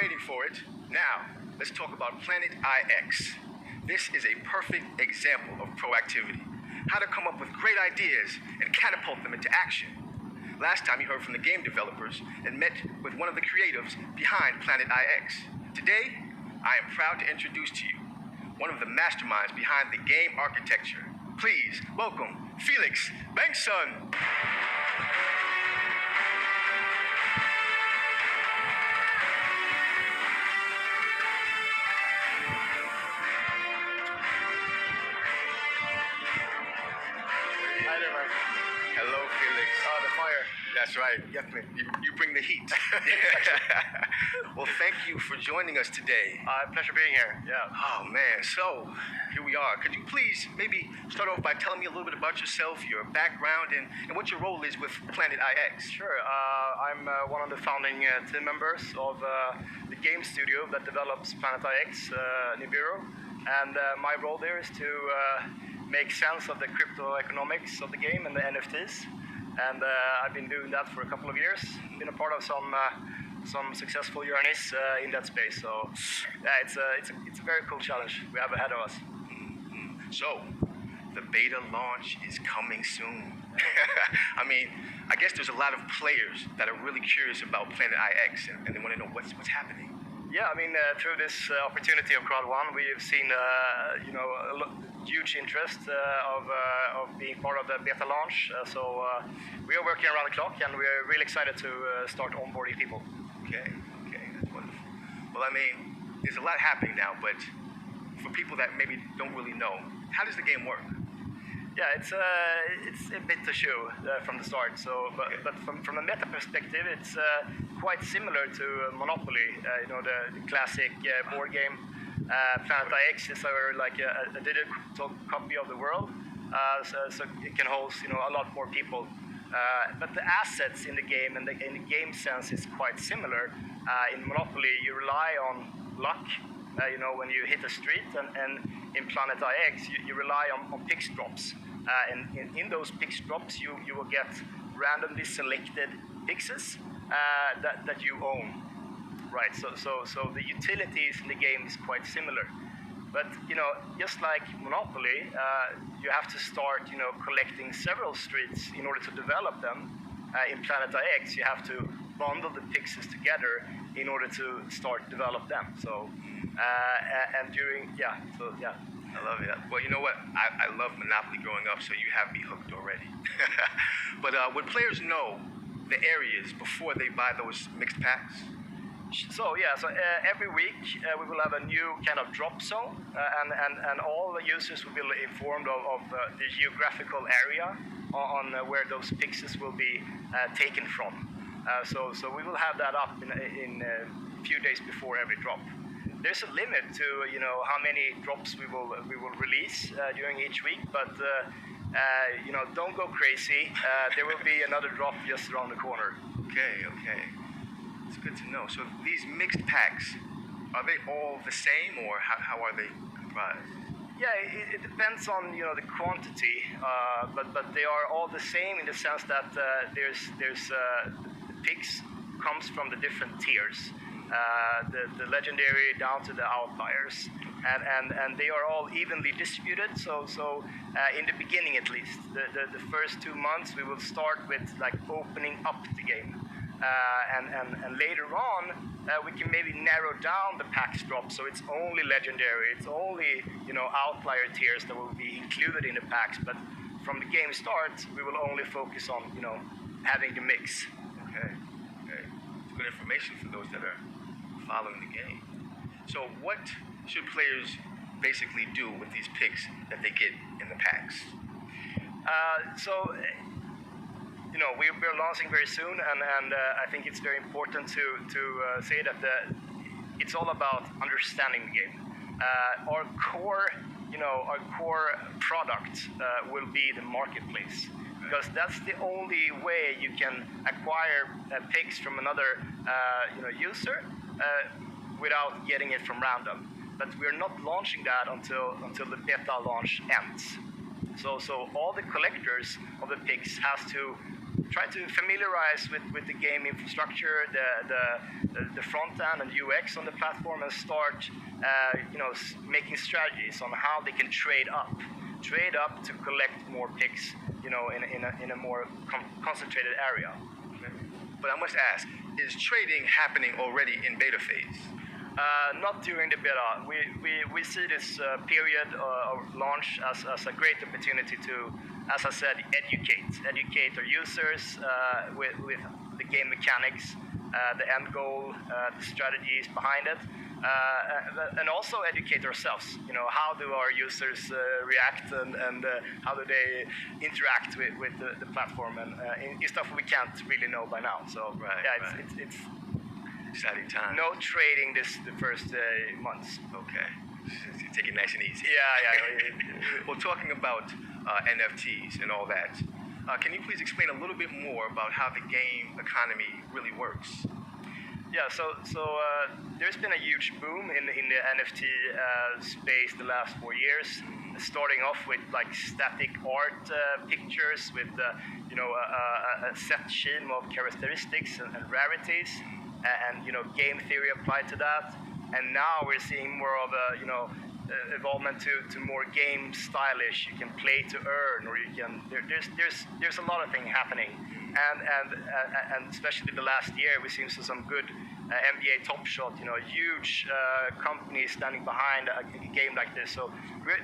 waiting for it. Now, let's talk about Planet IX. This is a perfect example of proactivity. How to come up with great ideas and catapult them into action. Last time you heard from the game developers and met with one of the creatives behind Planet IX. Today, I am proud to introduce to you one of the masterminds behind the game architecture. Please welcome Felix Bengtsson. Hello, Felix. Oh, the fire. That's right. Get me. You bring the heat. Well, thank you for joining us today. Pleasure being here. Yeah. Oh, man. So, here we are. Could you please maybe start off by telling me a little bit about yourself, your background, and what your role is with Planet IX? Sure. I'm one of the founding team members of the game studio that develops Planet IX, Nibiru. And my role there is to make sense of the crypto economics of the game and the NFTs. And I've been doing that for a couple of years. Been a part of some successful journeys in that space. So yeah, it's a very cool challenge we have ahead of us. So, the beta launch is coming soon. I mean, I guess there's a lot of players that are really curious about Planet IX and they want to know what's happening. Yeah, I mean, through this opportunity of Crowd One, we've seen huge interest of being part of the beta launch. So we are working around the clock, and we're really excited to start onboarding people. Okay, that's wonderful. Well, I mean, there's a lot happening now, but for people that maybe don't really know, how does the game work? Yeah, it's a bit to show from the start. So, but from a meta perspective, it's quite similar to Monopoly. The classic board game. Planet IX is a digital copy of the world, so it can host a lot more people. But the assets in the game and in the game sense is quite similar. In Monopoly, you rely on luck. When you hit a street, and in Planet IX, you rely on pix drops. And in those pix drops, you will get randomly selected pixes that you own. Right, so the utilities in the game is quite similar. But, just like Monopoly, you have to start, collecting several streets in order to develop them. In Planet IX, you have to bundle the pixels together in order to start develop them. So, I love it. Well, you know what? I love Monopoly growing up, so you have me hooked already. But would players know the areas before they buy those mixed packs? So every week we will have a new kind of drop zone, and all the users will be informed of the geographical area on where those pixels will be taken from. So we will have that up in a few days before every drop. There's a limit to how many drops we will release during each week, but don't go crazy. There will be another drop just around the corner. Okay. It's good to know. So these mixed packs, are they all the same, or how are they comprised? Yeah, it depends on the quantity, but they are all the same in the sense that there's the picks comes from the different tiers, the legendary down to the outliers, and they are all evenly distributed. So in the beginning at least, the first 2 months we will start with opening up the game. And later on, we can maybe narrow down the packs drop, so it's only legendary, it's only outlier tiers that will be included in the packs. But from the game start, we will only focus on having the mix. Okay. It's good information for those that are following the game. So what should players basically do with these picks that they get in the packs? We're launching very soon, and I think it's very important to say that it's all about understanding the game. Our core product will be the marketplace, because that's the only way you can acquire picks from another user without getting it from random. But we're not launching that until the beta launch ends. So all the collectors of the picks has to try to familiarize with the game infrastructure, the front end and UX on the platform, and start making strategies on how they can trade up to collect more picks, in a more concentrated area. But I must ask, is trading happening already in beta phase? Not during the beta. We see this period of launch as a great opportunity to, as I said, educate our users with the game mechanics, the end goal, the strategies behind it, and also educate ourselves. How do our users react, and how do they interact with the platform, and in stuff we can't really know by now. So it's exciting time. no trading the first months. Okay. Take it nice and easy. Yeah. Well, talking about NFTs and all that, can you please explain a little bit more about how the game economy really works? Yeah, so there's been a huge boom in the NFT space the last 4 years, starting off with like static art pictures with a set scheme of characteristics and rarities, and game theory applied to that. And now we're seeing more of a evolvement to more game stylish. You can play to earn, or you can there's a lot of things happening, and especially the last year we've seen some good NBA Top Shot, huge companies standing behind a game like this. So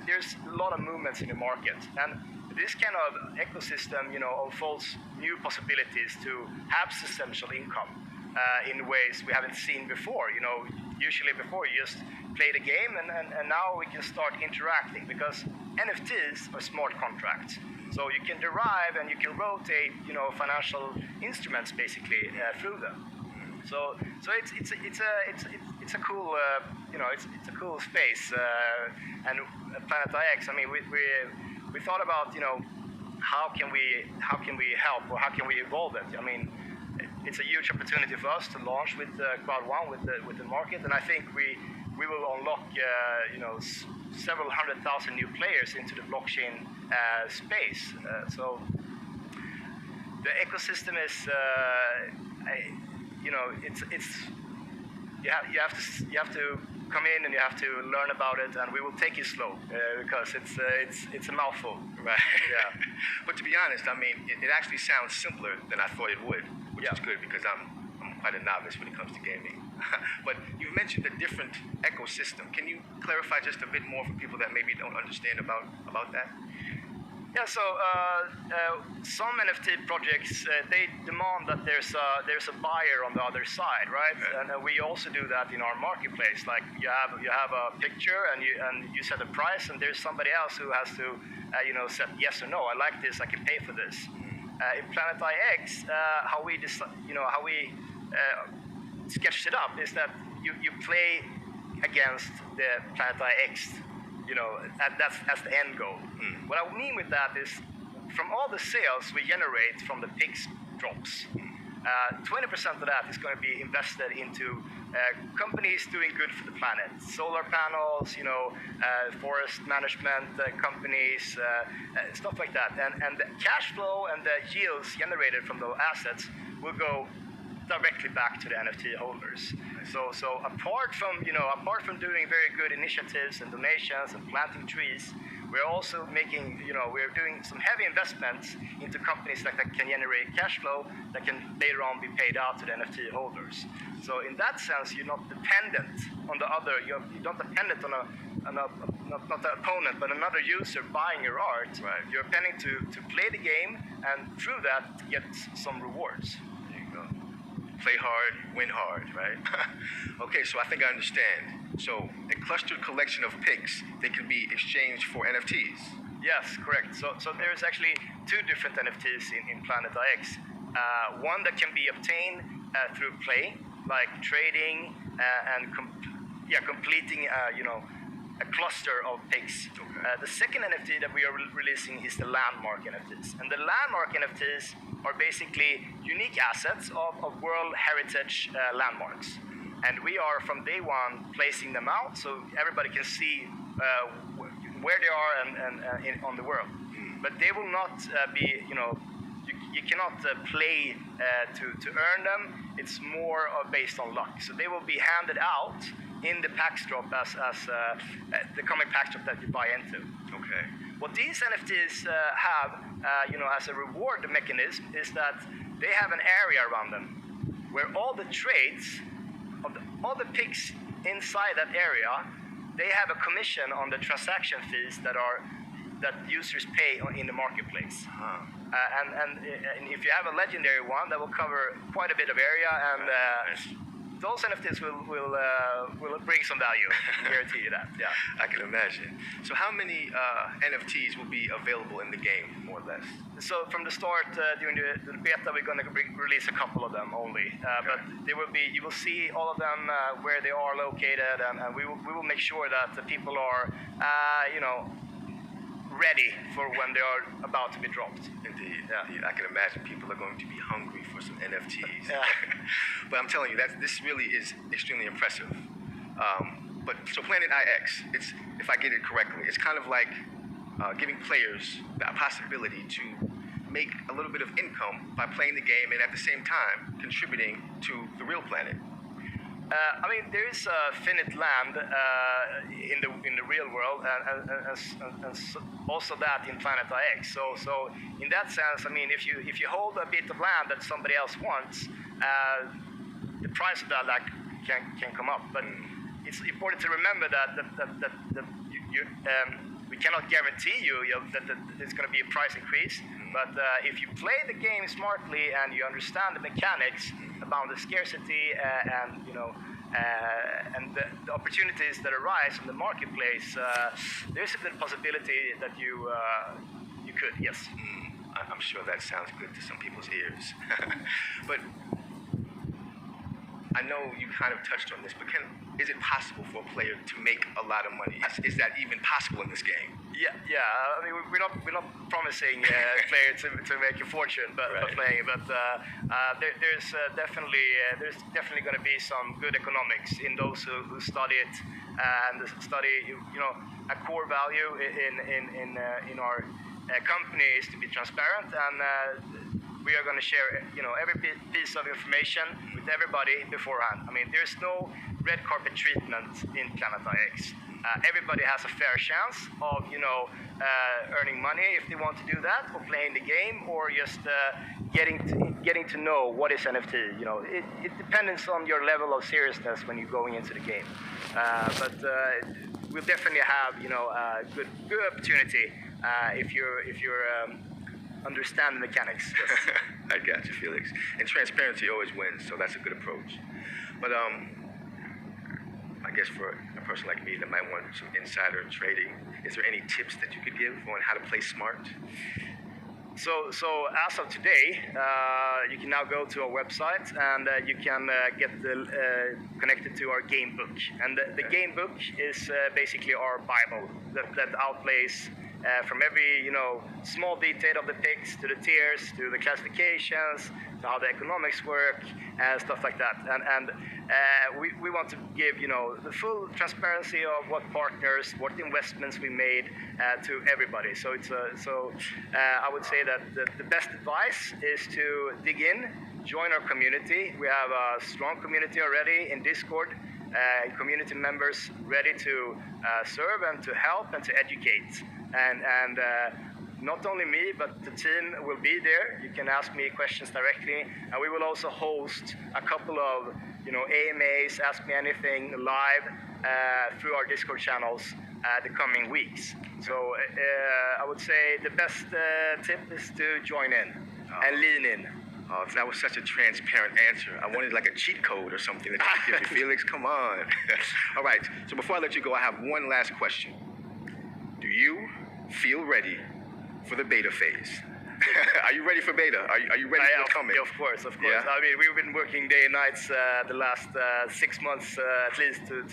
there's a lot of movements in the market, and this kind of ecosystem unfolds new possibilities to have substantial income in ways we haven't seen before. Usually before you just play the game, and now we can start interacting, because NFTs are smart contracts. So you can derive and you can rotate, financial instruments basically through them. So it's a cool it's a cool space, and Planet IX. I mean, we thought about how can we help, or how can we evolve it. I mean, it's a huge opportunity for us to launch with Crowd One with the market, and I think we will unlock several 100,000 new players into the blockchain space. So the ecosystem is you have to come in and you have to learn about it, and we will take it slow because it's a mouthful. Right. Yeah. But to be honest, I mean, it actually sounds simpler than I thought it would, which is good, because I'm quite a novice when it comes to gaming. But you mentioned a different ecosystem. Can you clarify just a bit more for people that maybe don't understand about that? Yeah, so some NFT projects they demand that there's a buyer on the other side, right? Okay. And we also do that in our marketplace. Like you have a picture and you set a price, and there's somebody else who has to set yes or no. I like this. I can pay for this. In Planet IX, how we sketched it up is that you play against the Planet IX. That's the end goal. What I mean with that is, from all the sales we generate from the PIX drops, 20% of that is going to be invested into companies doing good for the planet. Solar panels, forest management companies, stuff like that. And the cash flow and the yields generated from those assets will go directly back to the NFT holders. So apart from doing very good initiatives and donations and planting trees, we're also we're doing some heavy investments into companies that can generate cash flow that can later on be paid out to the NFT holders. So in that sense, you're not dependent on the other. You're not dependent on not the opponent, but another user buying your art. Right. You're depending to play the game, and through that get some rewards. Play hard, win hard, right? Okay, so I think I understand. So a clustered collection of picks, they can be exchanged for NFTs. Yes, correct. So there's actually two different NFTs in Planet IX. One that can be obtained through play, like trading and completing a cluster of picks. The second NFT that we are releasing is the landmark NFTs. And the landmark NFTs are basically unique assets of World Heritage landmarks. And we are, from day one, placing them out so everybody can see where they are and on the world. But they will not be, you cannot play to earn them. It's more based on luck. So they will be handed out in the PAX drop as the coming PAX drop that you buy into. Okay. What these NFTs have, as a reward mechanism, is that they have an area around them where all the trades of all the picks inside that area, they have a commission on the transaction fees that users pay in the marketplace. And if you have a legendary one, that will cover quite a bit of area, and those NFTs will bring some value. I guarantee you that. Yeah, I can imagine. So how many NFTs will be available in the game, more or less? So from the start, during the beta, we're going to release a couple of them only. But they will be. You will see all of them where they are located, and we will make sure that the people are, ready for when they are about to be dropped. Indeed, indeed. I can imagine people are going to be hungry for some NFTs. Yeah. But I'm telling you, this really is extremely impressive. But so Planet IX, it's, if I get it correctly, it's kind of like giving players the possibility to make a little bit of income by playing the game and at the same time contributing to the real planet. There is finite land in the real world, and also that in Planet IX. So in that sense, if you hold a bit of land that somebody else wants, the price of that can come up. But it's important to remember that we cannot guarantee you that there's going to be a price increase. But if you play the game smartly and you understand the mechanics about the scarcity and the opportunities that arise in the marketplace, there's a good possibility that you could, yes. I'm sure that sounds good to some people's ears. But I know you kind of touched on this, but is it possible for a player to make a lot of money? Is that even possible in this game? Yeah. We're not promising players to make a fortune, by playing. But there's definitely going to be some good economics in those who study it and study. A core value in our company is to be transparent, and we are going to share, every piece of information with everybody beforehand. There's no red carpet treatment in Planet IX. Everybody has a fair chance of, earning money if they want to do that, or playing the game, or just getting to know what is NFT. It depends on your level of seriousness when you're going into the game. But we'll definitely have, a good opportunity if you're understand the mechanics. Yes. I got you, Felix. And transparency always wins, so that's a good approach. But I guess for a person like me that might want some insider trading, is there any tips that you could give on how to play smart? So as of today, you can now go to our website and you can get connected to our game book. And the game book is basically our Bible that outlays from every small detail of the picks to the tiers to the classifications to how the economics work and stuff like that. And we want to give the full transparency of what partners, what investments we made to everybody. So it's I would say that the best advice is to dig in, join our community. We have a strong community already in Discord. Community members ready to serve and to help and to educate. And not only me, but the team will be there. You can ask me questions directly, and we will also host a couple of AMAs, Ask Me Anything live through our Discord channels the coming weeks. So I would say the best tip is to join in and lean in. Oh, that was such a transparent answer. I wanted like a cheat code or something that you could give me. Felix, come on. All right, so before I let you go, I have one last question. Do you feel ready for the beta phase? Are you ready for beta? Are you ready for it coming? Of course. Yeah? We've been working day and nights the last 6 months at least to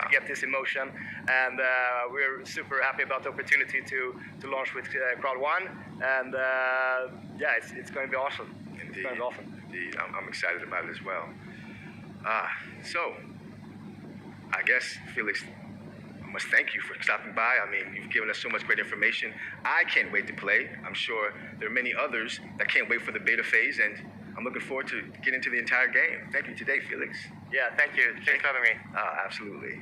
get this in motion, and we're super happy about the opportunity to launch with Crowd One, and it's going to be awesome. Indeed. It's awesome. Indeed. I'm excited about it as well. So, I guess, Felix, must thank you for stopping by. I mean, you've given us so much great information. I can't wait to play. I'm sure there are many others that can't wait for the beta phase, and I'm looking forward to getting into the entire game. Thank you today, Felix. Yeah, thank you. Thanks for having me. Absolutely.